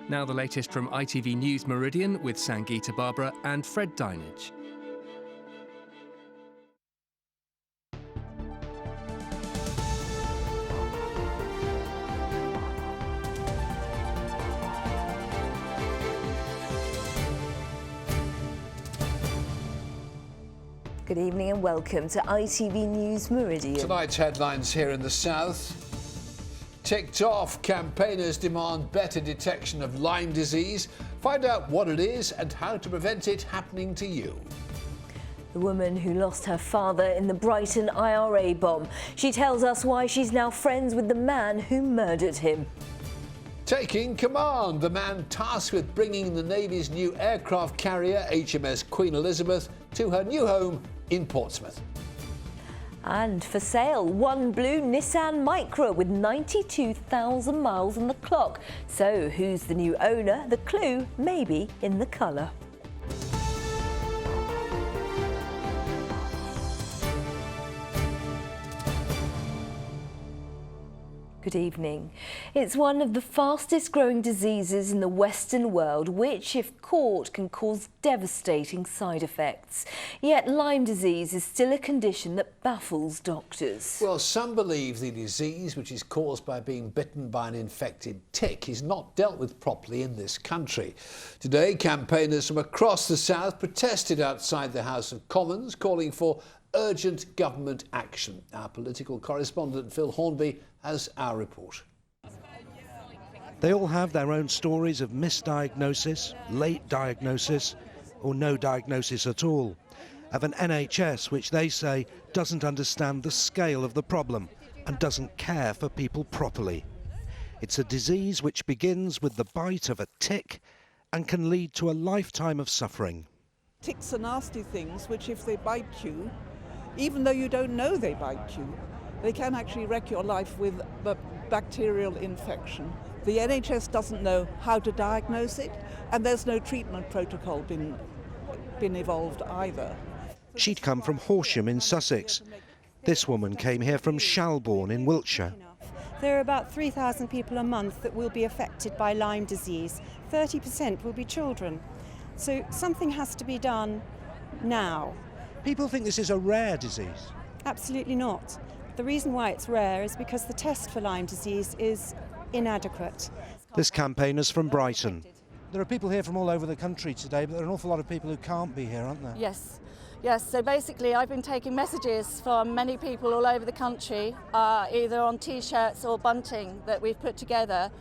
Now the latest from ITV News Meridian with Sangeeta Barbara and Fred Dinage. Good evening and welcome to ITV News Meridian. Tonight's headlines here in the south. Ticked off, campaigners demand better detection of Lyme disease. Find out what it is and how to prevent it happening to you. The woman who lost her father in the Brighton IRA bomb. She tells us why she's now friends with the man who murdered him. Taking command, the man tasked with bringing the Navy's new aircraft carrier, HMS Queen Elizabeth, to her new home in Portsmouth. And for sale, one blue Nissan Micra with 92,000 miles on the clock. So who's the new owner? The clue may be in the colour. Good evening. It's one of the fastest growing diseases in the Western world, which, if caught, can cause devastating side effects. Yet Lyme disease is still a condition that baffles doctors. Well, some believe the disease, which is caused by being bitten by an infected tick, is not dealt with properly in this country. Today, campaigners from across the south protested outside the House of Commons, calling for urgent government action. Our political correspondent Phil Hornby has our report. They all have their own stories of misdiagnosis, late diagnosis, or no diagnosis at all, of an NHS which they say doesn't understand the scale of the problem and doesn't care for people properly. It's a disease which begins with the bite of a tick and can lead to a lifetime of suffering. Ticks are nasty things which, if they bite you, even though you don't know they bite you, they can actually wreck your life with a bacterial infection. The NHS doesn't know how to diagnose it, and there's no treatment protocol been evolved either. She'd come from Horsham in Sussex. This woman came here from Shalbourne in Wiltshire. There are about 3,000 people a month that will be affected by Lyme disease. 30% will be children. So something has to be done now. People think this is a rare disease. Absolutely not. The reason why it's rare is because the test for Lyme disease is inadequate. This campaigners from Brighton. There are people here from all over the country today, but there are an awful lot of people who can't be here, aren't there? Yes. So basically I've been taking messages from many people all over the country, either on T-shirts or bunting that we've put together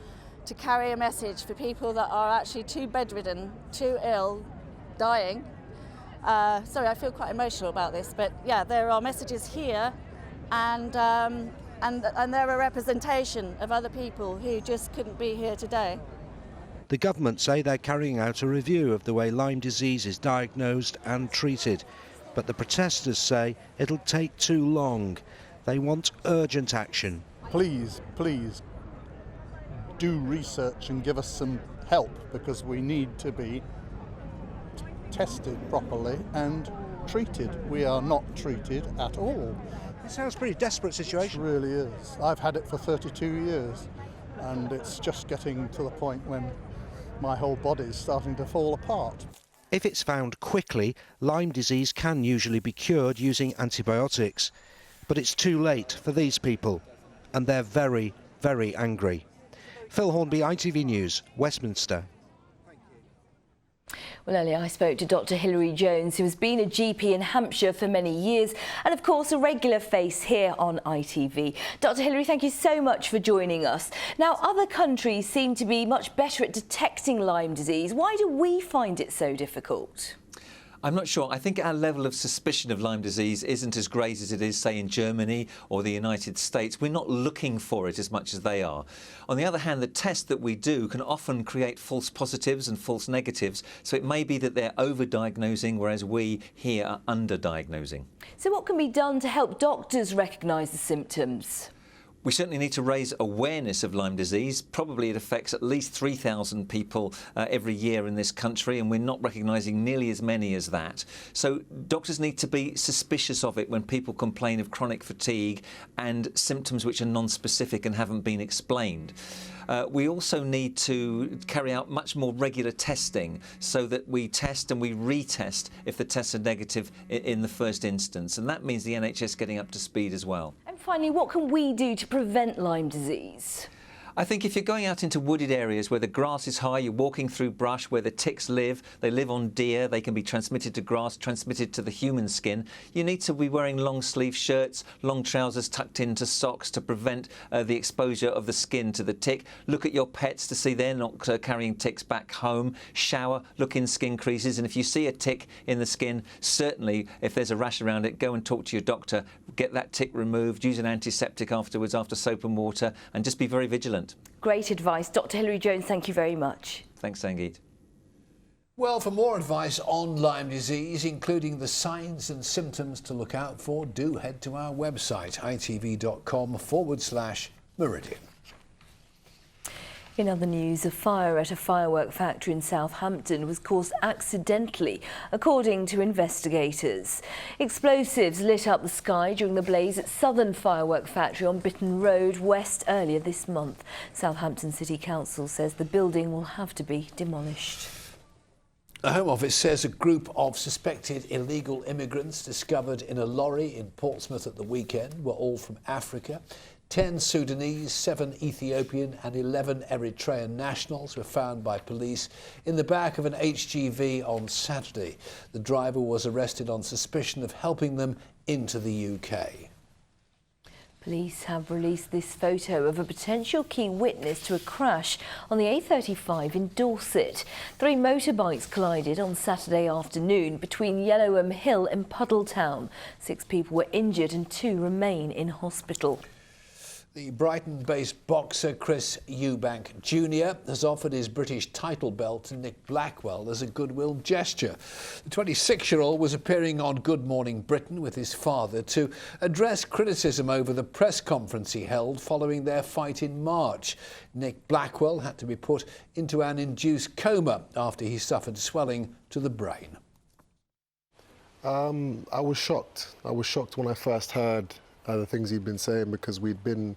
to carry a message for people that are actually too bedridden, too ill, dying. Sorry, I feel quite emotional about this, but yeah, there are messages here, and they're a representation of other people who just couldn't be here today. The government say they're carrying out a review of the way Lyme disease is diagnosed and treated, but the protesters say it'll take too long. They want urgent action. Please do research and give us some help, because we need to be tested properly and treated. We are not treated at all. It sounds a pretty desperate situation. It really is. I've had it for 32 years and it's just getting to the point when my whole body's starting to fall apart. If it's found quickly, Lyme disease can usually be cured using antibiotics. But it's too late for these people, and they're very, very angry. Phil Hornby, ITV News, Westminster. Well, earlier I spoke to Dr. Hilary Jones, who has been a GP in Hampshire for many years and, of course, a regular face here on ITV. Dr. Hilary, thank you so much for joining us. Now, other countries seem to be much better at detecting Lyme disease. Why do we find it so difficult? I'm not sure. I think our level of suspicion of Lyme disease isn't as great as it is, say, in Germany or the United States. We're not looking for it as much as they are. On the other hand, the test that we do can often create false positives and false negatives. So it may be that they're over-diagnosing, whereas we here are under-diagnosing. So what can be done to help doctors recognise the symptoms? We certainly need to raise awareness of Lyme disease. Probably it affects at least 3,000 people every year in this country, and we're not recognising nearly as many as that. So doctors need to be suspicious of it when people complain of chronic fatigue and symptoms which are non-specific and haven't been explained. We also need to carry out much more regular testing so that we test and we retest if the tests are negative in the first instance. And that means the NHS getting up to speed as well. And finally, what can we do to prevent Lyme disease? I think if you're going out into wooded areas where the grass is high, you're walking through brush where the ticks live, they live on deer, they can be transmitted to grass, transmitted to the human skin, you need to be wearing long sleeve shirts, long trousers tucked into socks to prevent the exposure of the skin to the tick. Look at your pets to see they're not carrying ticks back home. Shower, look in skin creases, and if you see a tick in the skin, certainly if there's a rash around it, go and talk to your doctor, get that tick removed, use an antiseptic afterwards after soap and water, and just be very vigilant. Great advice. Dr. Hilary Jones, thank you very much. Thanks, Sangeet. Well, for more advice on Lyme disease, including the signs and symptoms to look out for, do head to our website, itv.com/Meridian. In other news, a fire at a firework factory in Southampton was caused accidentally, according to investigators. Explosives lit up the sky during the blaze at Southern Firework Factory on Brighton Road West earlier this month. Southampton City Council says the building will have to be demolished. The Home Office says a group of suspected illegal immigrants discovered in a lorry in Portsmouth at the weekend were all from Africa. 10 Sudanese, 7 Ethiopian and 11 Eritrean nationals were found by police in the back of an HGV on Saturday. The driver was arrested on suspicion of helping them into the UK. Police have released this photo of a potential key witness to a crash on the A35 in Dorset. 3 motorbikes collided on Saturday afternoon between Yellowham Hill and Puddletown. 6 people were injured and 2 remain in hospital. The Brighton-based boxer Chris Eubank Jr. has offered his British title belt to Nick Blackwell as a goodwill gesture. The 26-year-old was appearing on Good Morning Britain with his father to address criticism over the press conference he held following their fight in March. Nick Blackwell had to be put into an induced coma after he suffered swelling to the brain. I was shocked. I was shocked when I first heard the things he'd been saying, because we'd had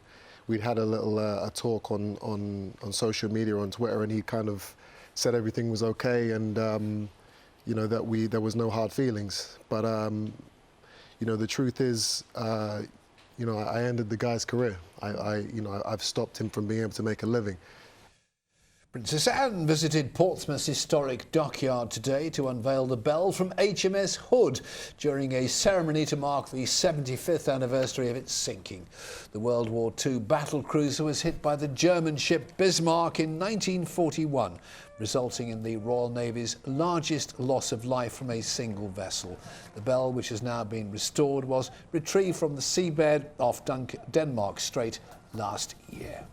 a little a talk on social media, on Twitter, and he kind of said everything was okay, and you know, that there was no hard feelings. But you know, the truth is, you know, I ended the guy's career. I've stopped him from being able to make a living. Princess Anne visited Portsmouth's historic dockyard today to unveil the bell from HMS Hood during a ceremony to mark the 75th anniversary of its sinking. The World War II battle cruiser was hit by the German ship Bismarck in 1941, resulting in the Royal Navy's largest loss of life from a single vessel. The bell, which has now been restored, was retrieved from the seabed off Denmark Strait last year.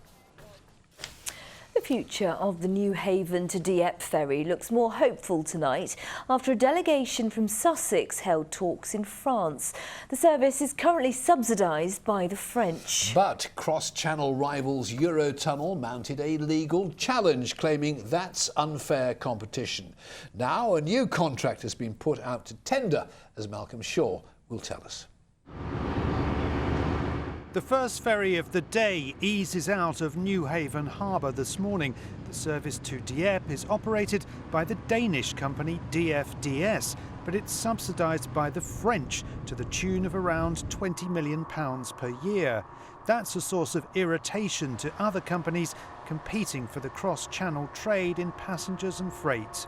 The future of the New Haven to Dieppe ferry looks more hopeful tonight after a delegation from Sussex held talks in France. The service is currently subsidised by the French. But cross-channel rivals Eurotunnel mounted a legal challenge, claiming that's unfair competition. Now a new contract has been put out to tender, as Malcolm Shaw will tell us. The first ferry of the day eases out of New Haven Harbour this morning. The service to Dieppe is operated by the Danish company DFDS, but it's subsidised by the French to the tune of around £20 million per year. That's a source of irritation to other companies competing for the cross-channel trade in passengers and freight.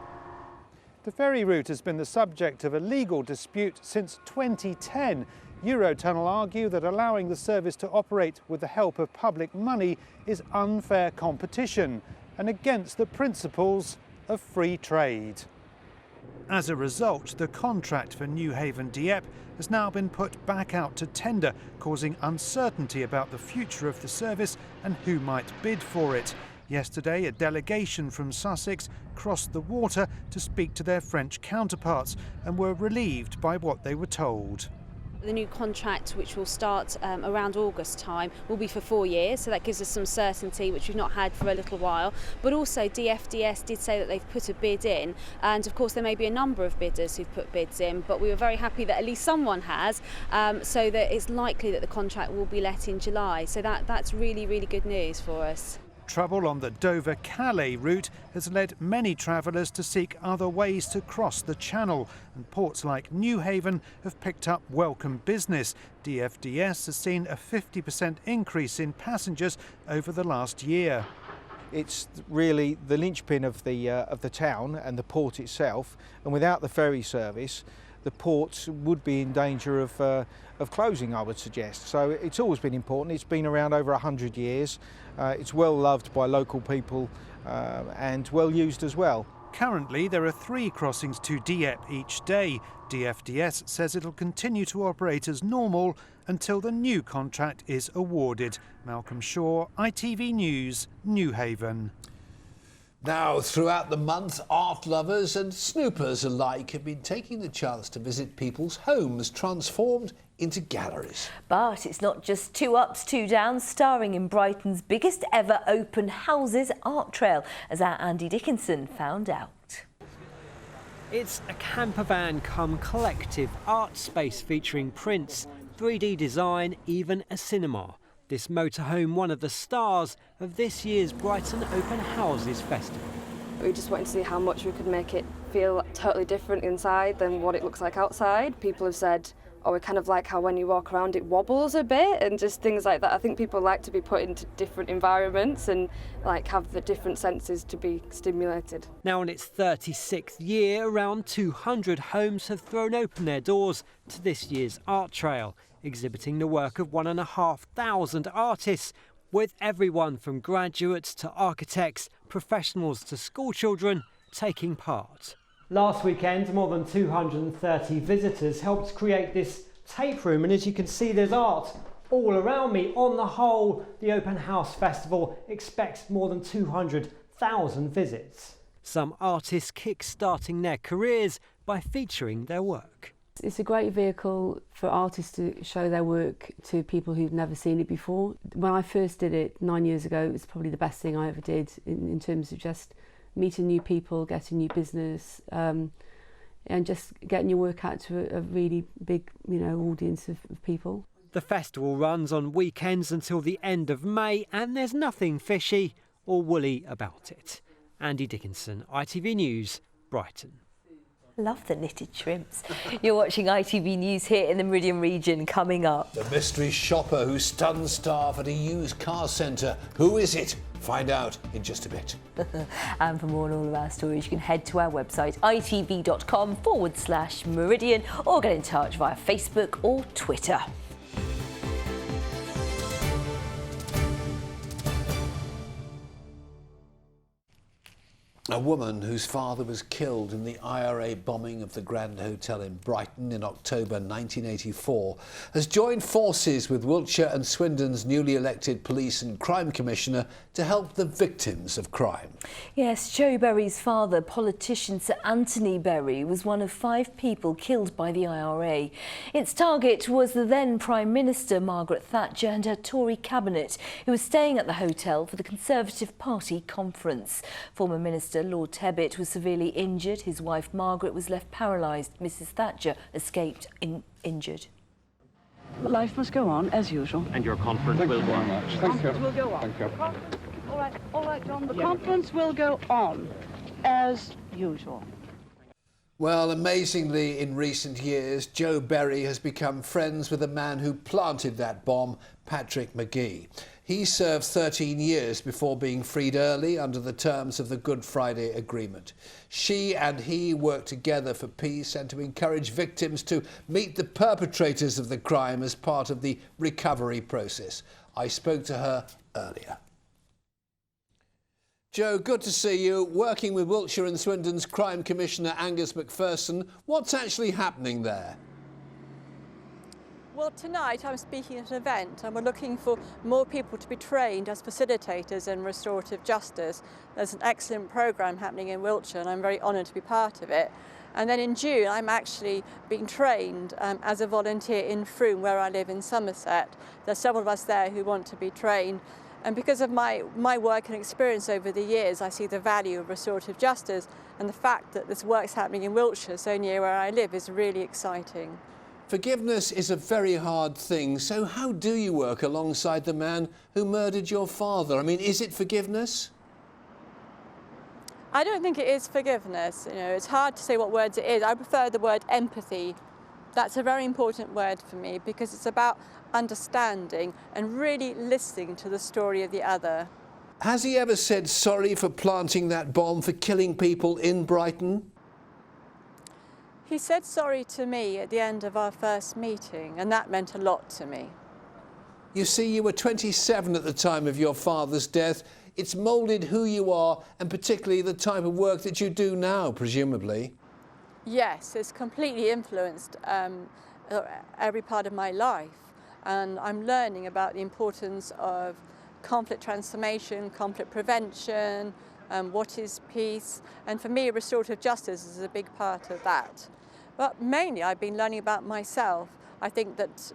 The ferry route has been the subject of a legal dispute since 2010. Eurotunnel argue that allowing the service to operate with the help of public money is unfair competition and against the principles of free trade. As a result, the contract for New Haven Dieppe has now been put back out to tender, causing uncertainty about the future of the service and who might bid for it. Yesterday, a delegation from Sussex crossed the water to speak to their French counterparts and were relieved by what they were told. The new contract, which will start around August time, will be for 4 years, so that gives us some certainty, which we've not had for a little while. But also DFDS did say that they've put a bid in, and of course there may be a number of bidders who've put bids in, but we were very happy that at least someone has, so that it's likely that the contract will be let in July. So that's really, really good news for us. Trouble on the Dover-Calais route has led many travellers to seek other ways to cross the Channel, and ports like Newhaven have picked up welcome business. DFDS has seen a 50% increase in passengers over the last year. It's really the linchpin of the town and the port itself, and without the ferry service, the port would be in danger of closing, I would suggest. So it's always been important. It's been around over 100 years. It's well loved by local people and well used as well. Currently, there are 3 crossings to Dieppe each day. DFDS says it'll continue to operate as normal until the new contract is awarded. Malcolm Shaw, ITV News, Newhaven. Now, throughout the month, art lovers and snoopers alike have been taking the chance to visit people's homes transformed into galleries. But it's not just 2 ups, 2 downs, starring in Brighton's biggest ever open houses art trail, as our Andy Dickinson found out. It's a camper van come collective art space featuring prints, 3D design, even a cinema. This motorhome, one of the stars of this year's Brighton Open Houses Festival. We just wanted to see how much we could make it feel totally different inside than what it looks like outside. People have said, oh, we kind of like how when you walk around it wobbles a bit and just things like that. I think people like to be put into different environments and like have the different senses to be stimulated. Now in its 36th year, around 200 homes have thrown open their doors to this year's art trail, exhibiting the work of 1,500 artists, with everyone from graduates to architects, professionals to schoolchildren taking part. Last weekend, more than 230 visitors helped create this tape room, and as you can see, there's art all around me. On the whole, the Open House Festival expects more than 200,000 visits. Some artists kick-starting their careers by featuring their work. It's a great vehicle for artists to show their work to people who've never seen it before. When I first did it 9 years ago, it was probably the best thing I ever did in terms of just meeting new people, getting new business, and just getting your work out to a really big, audience of people. The festival runs on weekends until the end of May, and there's nothing fishy or woolly about it. Andy Dickinson, ITV News, Brighton. Love the knitted shrimps. You're watching ITV News here in the Meridian region. Coming up, the mystery shopper who stunned staff at a used car centre. Who is it? Find out in just a bit. And for more on all of our stories, you can head to our website itv.com/Meridian or get in touch via Facebook or Twitter. A woman whose father was killed in the IRA bombing of the Grand Hotel in Brighton in October 1984 has joined forces with Wiltshire and Swindon's newly elected Police and Crime Commissioner to help the victims of crime. Yes, Joe Berry's father, politician Sir Anthony Berry, was one of 5 people killed by the IRA. Its target was the then Prime Minister Margaret Thatcher and her Tory cabinet, who was staying at the hotel for the Conservative Party conference. Former Minister Lord Tebbit was severely injured. His wife Margaret was left paralysed. Mrs Thatcher escaped injured. Life must go on as usual. And your conference will go on. The conference will go on. Thank you. All right, John. The conference will go on as usual. Well, amazingly, in recent years, Joe Berry has become friends with the man who planted that bomb, Patrick McGee. He served 13 years before being freed early under the terms of the Good Friday Agreement. She and he worked together for peace and to encourage victims to meet the perpetrators of the crime as part of the recovery process. I spoke to her earlier. Joe, good to see you. Working with Wiltshire and Swindon's Crime Commissioner Angus McPherson, what's actually happening there? Well, tonight I'm speaking at an event and we're looking for more people to be trained as facilitators in restorative justice. There's an excellent programme happening in Wiltshire and I'm very honoured to be part of it. And then in June I'm actually being trained as a volunteer in Frome, where I live in Somerset. There's several of us there who want to be trained. And because of my work and experience over the years, I see the value of restorative justice, and the fact that this work's happening in Wiltshire, so near where I live, is really exciting. Forgiveness is a very hard thing, so how do you work alongside the man who murdered your father? I mean, is it forgiveness? I don't think it is forgiveness. You know, it's hard to say what words it is. I prefer the word empathy. That's a very important word for me because it's about understanding and really listening to the story of the other. Has he ever said sorry for planting that bomb, for killing people in Brighton? He said sorry to me at the end of our first meeting, and that meant a lot to me. You see, you were 27 at the time of your father's death. It's moulded who you are, and particularly the type of work that you do now, presumably. Yes, it's completely influenced every part of my life. And I'm learning about the importance of conflict transformation, conflict prevention, what is peace. And for me, restorative justice is a big part of that. But mainly, I've been learning about myself. I think that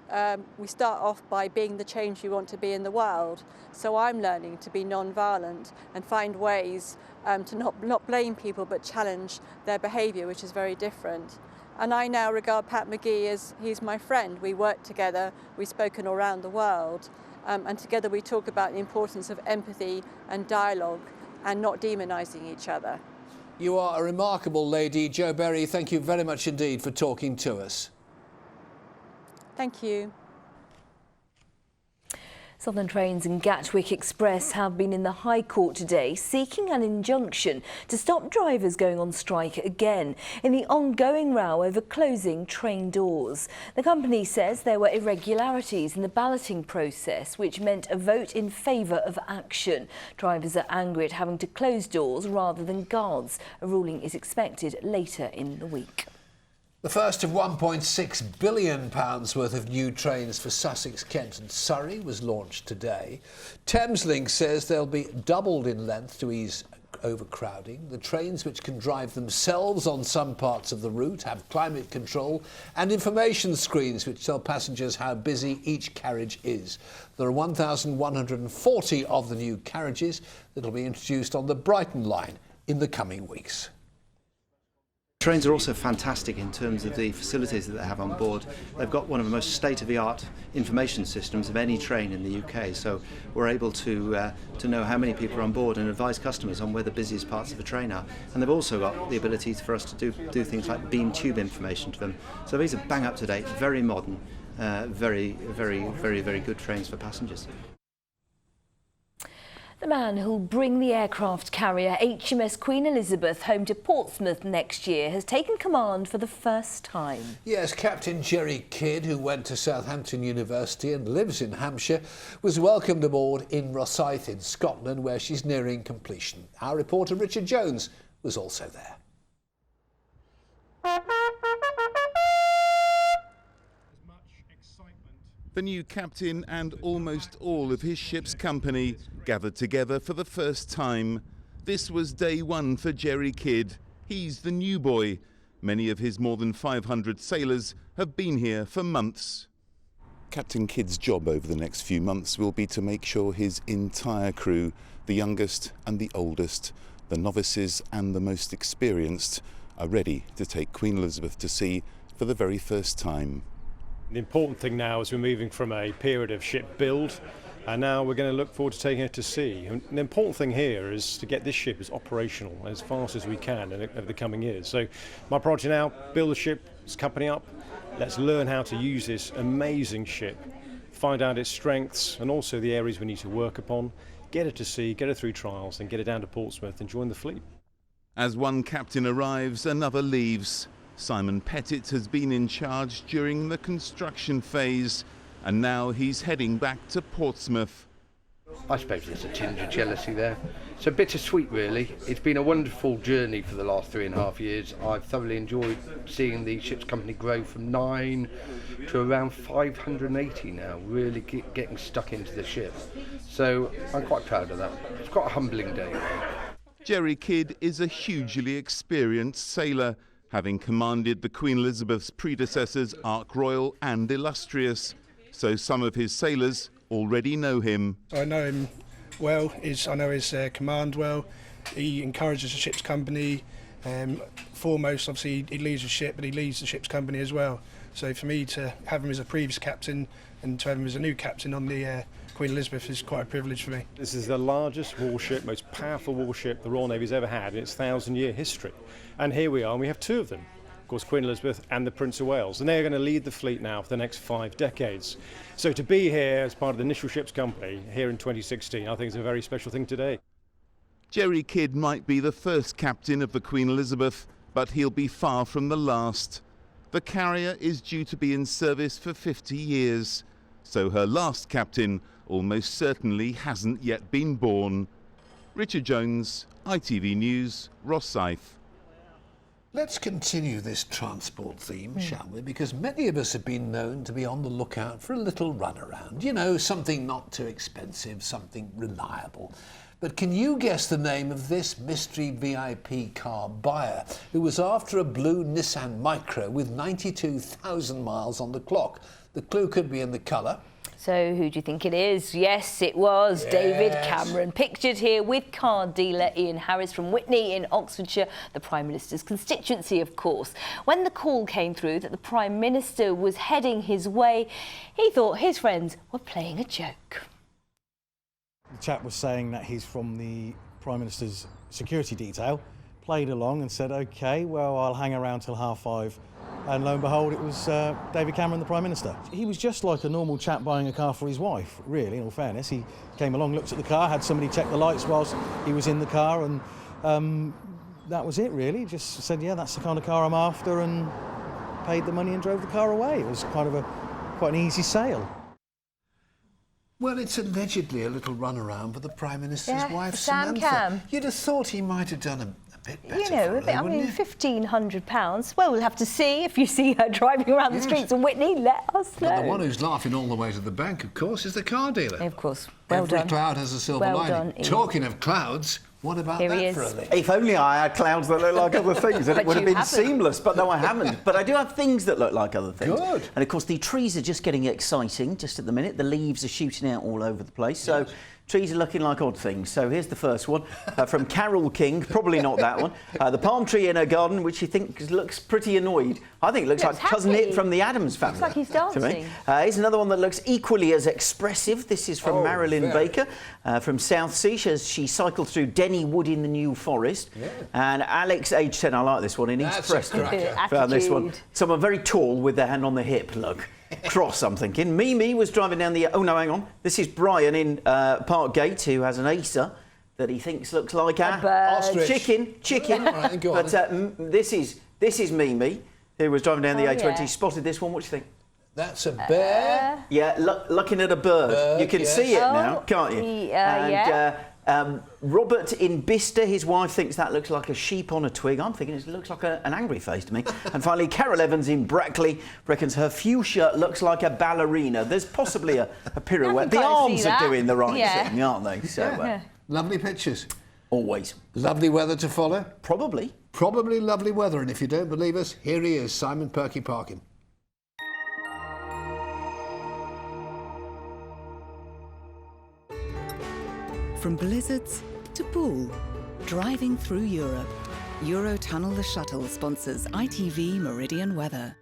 we start off by being the change you want to be in the world. So I'm learning to be non-violent and find ways to not blame people but challenge their behaviour, which is very different. And I now regard Pat McGee as he's my friend. We work together, we've spoken all around the world, and together we talk about the importance of empathy and dialogue and not demonising each other. You are a remarkable lady. Jo Berry, thank you very much indeed for talking to us. Thank you. Southern Trains and Gatwick Express have been in the High Court today seeking an injunction to stop drivers going on strike again in the ongoing row over closing train doors. The company says there were irregularities in the balloting process, which meant a vote in favour of action. Drivers are angry at having to close doors rather than guards. A ruling is expected later in the week. The first of £1.6 billion worth of new trains for Sussex, Kent and Surrey was launched today. Thameslink says they'll be doubled in length to ease overcrowding. The trains, which can drive themselves on some parts of the route, have climate control and information screens which tell passengers how busy each carriage is. There are 1,140 of the new carriages that will be introduced on the Brighton line in the coming weeks. Trains are also fantastic in terms of the facilities that they have on board. They've got one of the most state-of-the-art information systems of any train in the UK, so we're able to know how many people are on board and advise customers on where the busiest parts of the train are. And they've also got the ability for us to do things like beam tube information to them. So these are bang up to date, very modern, very good trains for passengers. The man who'll bring the aircraft carrier HMS Queen Elizabeth home to Portsmouth next year has taken command for the first time. Yes, Captain Jerry Kidd, who went to Southampton University and lives in Hampshire, was welcomed aboard in Rosyth in Scotland, where she's nearing completion. Our reporter Richard Jones was also there. The new captain and almost all of his ship's company gathered together for the first time. This was day one for Jerry Kidd. He's the new boy. Many of his more than 500 sailors have been here for months. Captain Kidd's job over the next few months will be to make sure his entire crew, the youngest and the oldest, the novices and the most experienced, are ready to take Queen Elizabeth to sea for the very first time. The important thing now is we're moving from a period of ship build and now we're going to look forward to taking it to sea. And the important thing here is to get this ship as operational as fast as we can over the coming years. So my priority now, build the ship's company up. Let's learn how to use this amazing ship, find out its strengths and also the areas we need to work upon, get it to sea, get it through trials and get it down to Portsmouth and join the fleet. As one captain arrives, another leaves. Simon Pettit has been in charge during the construction phase and now he's heading back to Portsmouth. I suppose there's a tinge of jealousy there. So bittersweet, really. It's been a wonderful journey for the last 3.5 years. I've thoroughly enjoyed seeing the ship's company grow from 9 to around 580 now, really getting stuck into the ship. So I'm quite proud of that. It's quite a humbling day. Jerry Kidd is a hugely experienced sailor, having commanded the Queen Elizabeth's predecessors Ark Royal and Illustrious. So some of his sailors already know him. I know him well. I know his command well. He encourages the ship's company. Foremost, obviously, he leads the ship, but he leads the ship's company as well. So for me to have him as a previous captain and to have him as a new captain on the Queen Elizabeth is quite a privilege for me. This is the largest warship, most powerful warship the Royal Navy's ever had in its 1,000-year history. And here we are, and we have two of them. Of course, Queen Elizabeth and the Prince of Wales, and they're going to lead the fleet now for the next 5 decades. So to be here as part of the initial ship's company here in 2016, I think is a very special thing today. Jerry Kidd might be the first captain of the Queen Elizabeth, but he'll be far from the last. The carrier is due to be in service for 50 years, so her last captain almost certainly hasn't yet been born. Richard Jones, ITV News, Rosyth. Let's continue this transport theme, shall we? Because many of us have been known to be on the lookout for a little runaround. You know, something not too expensive, something reliable. But can you guess the name of this mystery VIP car buyer who was after a blue Nissan Micra with 92,000 miles on the clock? The clue could be in the colour. So who do you think it is? Yes, it was David Cameron, pictured here with car dealer Ian Harris from Witney in Oxfordshire, the Prime Minister's constituency, of course. When the call came through that the Prime Minister was heading his way, he thought his friends were playing a joke. The chap was saying that he's from the Prime Minister's security detail, played along and said, OK, well, I'll hang around till 5:30. And lo and behold, it was David Cameron, the Prime Minister. He was just like a normal chap buying a car for his wife, really, in all fairness. He came along, looked at the car, had somebody check the lights whilst he was in the car, and that was it, really. Just said, yeah, that's the kind of car I'm after, and paid the money and drove the car away. It was kind of quite an easy sale. Well, it's allegedly a little runaround for the Prime Minister's wife, Sam Samantha. Cam. You'd have thought he might have done a bit better. You know, for her, I mean, you? £1,500. Well, we'll have to see. If you see her driving around the streets of Whitney, let us know. But the one who's laughing all the way to the bank, of course, is the car dealer. Of course. Well Every done. cloud has a silver Well lining. done, Ian. Talking of clouds, what about Here he that is. for a living? If only I had clouds that look like other things, then it would have been seamless. But no, I haven't. But I do have things that look like other things. Good. And of course, the trees are just getting exciting just at the minute. The leaves are shooting out all over the place. So trees are looking like odd things. So here's the first one from Carol King. Probably not that one. The palm tree in her garden, which you think looks pretty annoyed. I think it looks like Cousin It from the Addams Family. Looks like he's dancing. Here's another one that looks equally as expressive. This is from Marilyn Baker from Southsea. She cycled through Denny Wood in the New Forest. Yeah. And Alex, age 10, I like this one, in East Preston. Found this one. Someone very tall with their hand on the hip, look. Cross, I'm thinking. Mimi was driving down the... Oh, no, hang on. This is Brian in Parkgate, who has an Acer that he thinks looks like a chicken. Right, go on. But this is Mimi, who was driving down the A20, spotted this one. What do you think? That's a bear. Yeah, looking at a bird. You can see it now, can't you? Robert in Bicester, his wife thinks that looks like a sheep on a twig. I'm thinking it looks like an angry face to me. And finally, Carol Evans in Brackley reckons her fuchsia looks like a ballerina. There's possibly a pirouette. The arms are doing the right thing, aren't they? So, Lovely pictures. Always. Lovely weather to follow? Probably. Probably lovely weather. And if you don't believe us, here he is, Simon Perky Parkin. From blizzards to pool, driving through Europe. Eurotunnel the Shuttle sponsors ITV Meridian weather.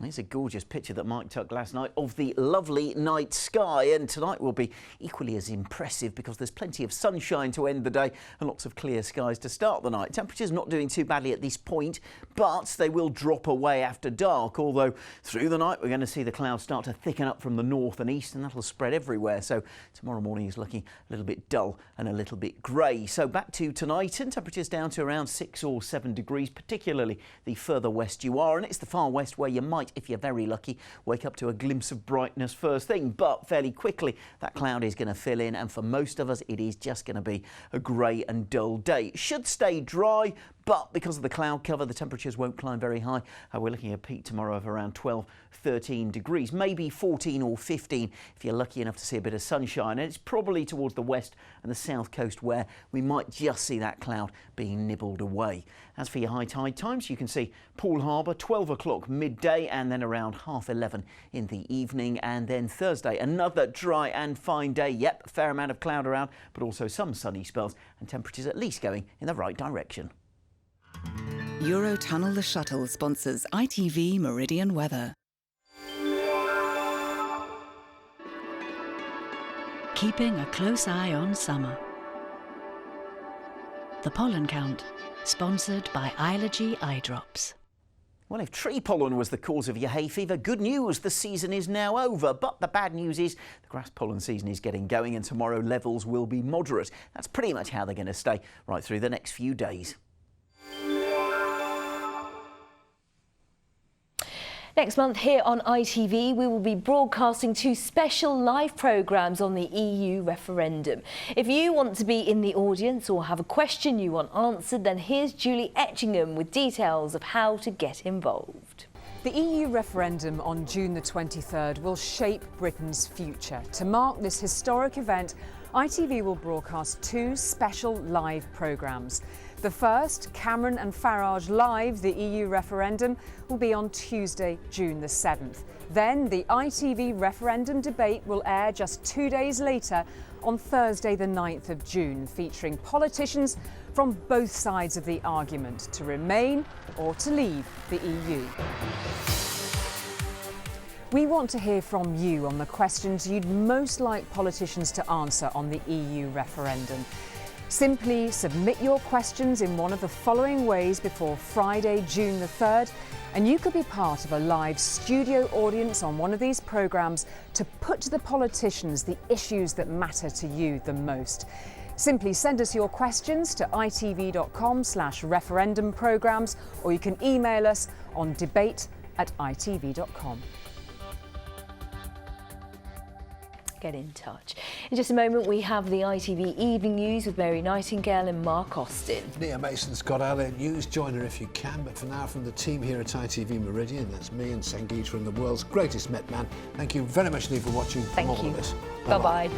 Here's a gorgeous picture that Mike took last night of the lovely night sky, and tonight will be equally as impressive because there's plenty of sunshine to end the day and lots of clear skies to start the night. Temperatures not doing too badly at this point, but they will drop away after dark, although through the night we're going to see the clouds start to thicken up from the north and east, and that'll spread everywhere. So tomorrow morning is looking a little bit dull and a little bit grey. So back to tonight, and temperatures down to around 6 or 7 degrees, particularly the further west you are, and it's the far west where you might might, if you're very lucky, wake up to a glimpse of brightness first thing, but fairly quickly that cloud is going to fill in, and for most of us it is just going to be a grey and dull day. It should stay dry, but because of the cloud cover, the temperatures won't climb very high. We're looking at a peak tomorrow of around 12, 13 degrees, maybe 14 or 15 if you're lucky enough to see a bit of sunshine. And it's probably towards the west and the south coast where we might just see that cloud being nibbled away. As for your high tide times, you can see Poole Harbour 12 o'clock midday and then around 11:30 in the evening. And then Thursday, another dry and fine day. Yep, a fair amount of cloud around, but also some sunny spells and temperatures at least going in the right direction. Eurotunnel the Shuttle sponsors ITV Meridian weather. Keeping a close eye on summer. The Pollen Count, sponsored by Allergy Eye Drops. Well, if tree pollen was the cause of your hay fever, good news, the season is now over. But the bad news is the grass pollen season is getting going and tomorrow levels will be moderate. That's pretty much how they're going to stay right through the next few days. Next month here on ITV, we will be broadcasting 2 special live programmes on the EU referendum. If you want to be in the audience or have a question you want answered, then here's Julie Etchingham with details of how to get involved. The EU referendum on June the 23rd will shape Britain's future. To mark this historic event, ITV will broadcast 2 special live programmes. The first, Cameron and Farage Live, the EU referendum, will be on Tuesday, June the 7th. Then the ITV referendum debate will air just 2 days later on Thursday the 9th of June, featuring politicians from both sides of the argument to remain or to leave the EU. We want to hear from you on the questions you'd most like politicians to answer on the EU referendum. Simply submit your questions in one of the following ways before Friday, June the 3rd, and you could be part of a live studio audience on one of these programmes to put to the politicians the issues that matter to you the most. Simply send us your questions to itv.com/referendum programmes, or you can email us on debate@itv.com. Get in touch. In just a moment, we have the ITV Evening News with Mary Nightingale and Mark Austin. Nia Mason's got our news. Join her if you can. But for now, from the team here at ITV Meridian, that's me and Sangeeta and the world's greatest Met man. Thank you very much indeed for watching. Thank you. All of us. Bye-bye.